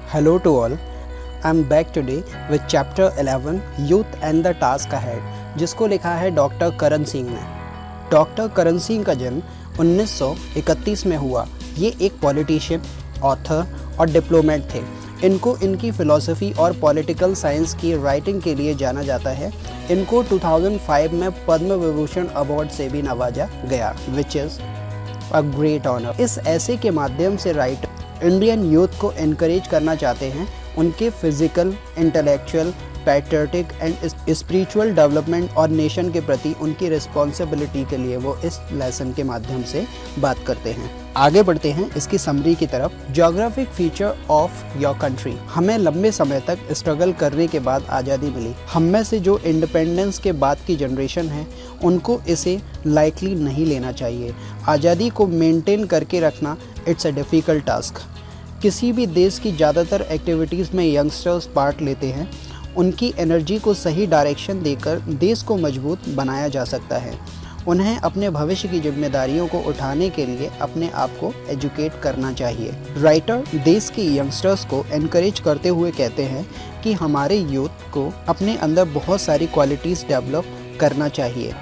Hello to all. I'm back today with chapter 11 Youth and the Task Ahead, जिसको लिखा है doctor Karan Singh ने। Doctor Karan Singh का जन्म 1931 में हुआ। ये एक पॉलिटिशियन, ऑथर और डिप्लोमेट थे। इनको इनकी फ़िलॉसफी और पॉलिटिकल साइंस की राइटिंग के लिए जाना जाता है। इनको 2005 में पद्म विभूषण अवार्ड से भी नवाजा गया, which is a great honour. इस ऐसे के माध्यम से राइटर इंडियन यूथ को इनकरेज करना चाहते हैं उनके physical, intellectual, patriotic and spiritual development और नेशन के प्रति उनकी रिस्पॉन्सिबिलिटी के लिए वो इस लेसन के माध्यम से बात करते हैं। आगे बढ़ते हैं इसकी समरी की तरफ। Geographic feature of your country. हमें लंबे समय तक स्ट्रगल करने के बाद आज़ादी मिली। हम में से जो इंडिपेंडेंस के बाद की जनरेशन है उनको इसे लाइटली नहीं लेना चाहिए। आज़ादी को मेंटेन करके रखना इट्स अ डिफ़िकल्ट टास्क। किसी भी देश की ज़्यादातर एक्टिविटीज़ में यंगस्टर्स पार्ट लेते हैं। उनकी एनर्जी को सही डायरेक्शन देकर देश को मजबूत बनाया जा सकता है। उन्हें अपने भविष्य की जिम्मेदारियों को उठाने के लिए अपने आप को एजुकेट करना चाहिए। राइटर देश के यंगस्टर्स को एनकरेज करते हुए कहते हैं कि हमारे यूथ को अपने अंदर बहुत सारी क्वालिटीज़ डेवलप करना चाहिए।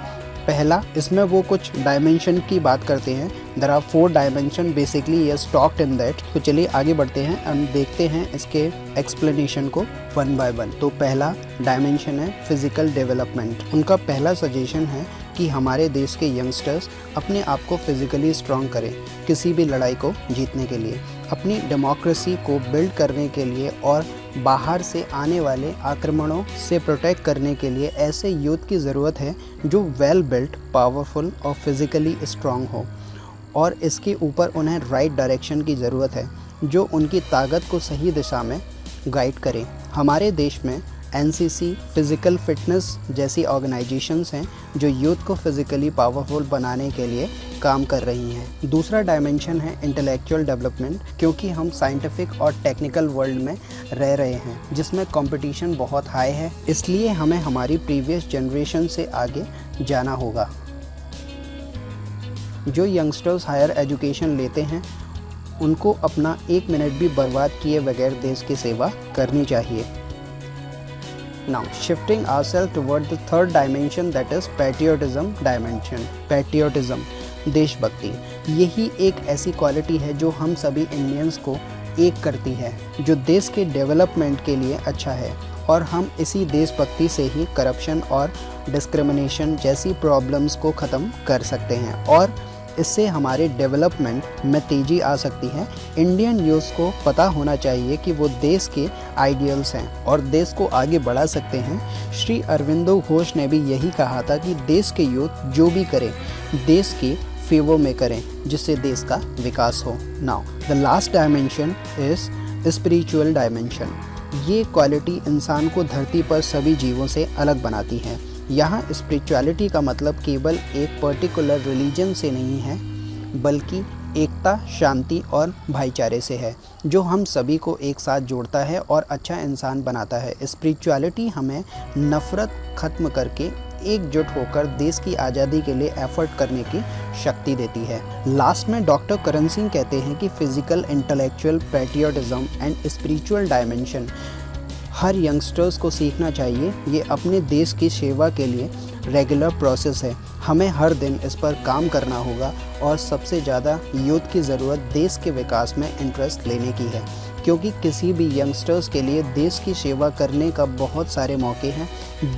पहला, इसमें वो कुछ डायमेंशन की बात करते हैं। देयर आर 4 डायमेंशन बेसिकली ये टॉक्ड इन दैट। तो चलिए आगे बढ़ते हैं और देखते हैं इसके एक्सप्लेनेशन को वन बाय वन। तो पहला डायमेंशन है फिजिकल डेवलपमेंट। उनका पहला सजेशन है कि हमारे देश के यंगस्टर्स अपने आप को फिजिकली स्ट्रॉन्ग करें किसी भी लड़ाई को जीतने के लिए, अपनी डेमोक्रेसी को बिल्ड करने के लिए और बाहर से आने वाले आक्रमणों से प्रोटेक्ट करने के लिए ऐसे यूथ की ज़रूरत है जो वेल बिल्ट, पावरफुल और फिज़िकली स्ट्रॉन्ग हो। और इसके ऊपर उन्हें राइट डायरेक्शन की ज़रूरत है जो उनकी ताकत को सही दिशा में गाइड करे। हमारे देश में एनसीसी, फिज़िकल फिटनेस जैसी ऑर्गेनाइजेशंस हैं जो यूथ को फिज़िकली पावरफुल बनाने के लिए काम कर रही हैं। दूसरा डायमेंशन है इंटेलेक्चुअल डेवलपमेंट, क्योंकि हम साइंटिफिक और टेक्निकल वर्ल्ड में रह रहे हैं जिसमें कंपटीशन बहुत हाई है, इसलिए हमें हमारी प्रीवियस जनरेशन से आगे जाना होगा। जो यंगस्टर्स हायर एजुकेशन लेते हैं उनको अपना 1 मिनट भी बर्बाद किए बगैर देश की सेवा करनी चाहिए। Now shifting ourselves toward the third dimension, that is patriotism dimension. Patriotism, देशभक्ति, यही एक ऐसी क्वालिटी है जो हम सभी इंडियंस को एक करती है, जो देश के डेवलपमेंट के लिए अच्छा है। और हम इसी देशभक्ति से ही करप्शन और डिस्क्रिमिनेशन जैसी प्रॉब्लम्स को ख़त्म कर सकते हैं और इससे हमारे डेवलपमेंट में तेज़ी आ सकती है। इंडियन यूथ को पता होना चाहिए कि वो देश के आइडियल्स हैं और देश को आगे बढ़ा सकते हैं। श्री अरविंदो घोष ने भी यही कहा था कि देश के यूथ जो भी करें देश के फेवर में करें जिससे देश का विकास हो। Now the last dimension is spiritual dimension. ये क्वालिटी इंसान को धरती पर सभी जीवों से अलग बनाती है। यहाँ स्पिरिचुअलिटी का मतलब केवल एक पर्टिकुलर रिलीजन से नहीं है बल्कि एकता, शांति और भाईचारे से है, जो हम सभी को एक साथ जोड़ता है और अच्छा इंसान बनाता है। स्पिरिचुअलिटी हमें नफ़रत ख़त्म करके एकजुट होकर देश की आज़ादी के लिए एफर्ट करने की शक्ति देती है। लास्ट में डॉक्टर करण सिंह कहते हैं कि physical, intellectual, patriotism and spiritual dimension her youngsters को सीखना चाहिए। ये अपने देश की सेवा के लिए रेगुलर प्रोसेस है। हमें हर दिन इस पर काम करना होगा और सबसे ज़्यादा यूथ की ज़रूरत देश के विकास में इंटरेस्ट लेने की है, क्योंकि किसी भी यंगस्टर्स के लिए देश की सेवा करने का बहुत सारे मौके हैं।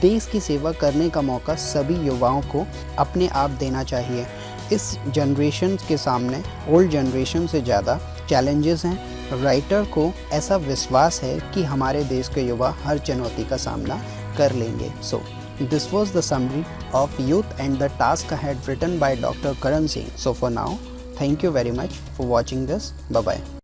देश की सेवा करने का मौका सभी युवाओं को अपने आप देना चाहिए। इस जनरेशन के सामने ओल्ड जनरेशन से ज़्यादा चैलेंजेस हैं। राइटर को ऐसा विश्वास है कि हमारे देश के युवा हर चुनौती का सामना कर लेंगे। So this was the summary of youth and the task ahead written by doctor Karan Singh. So for now, thank you very much for watching this. Bye bye.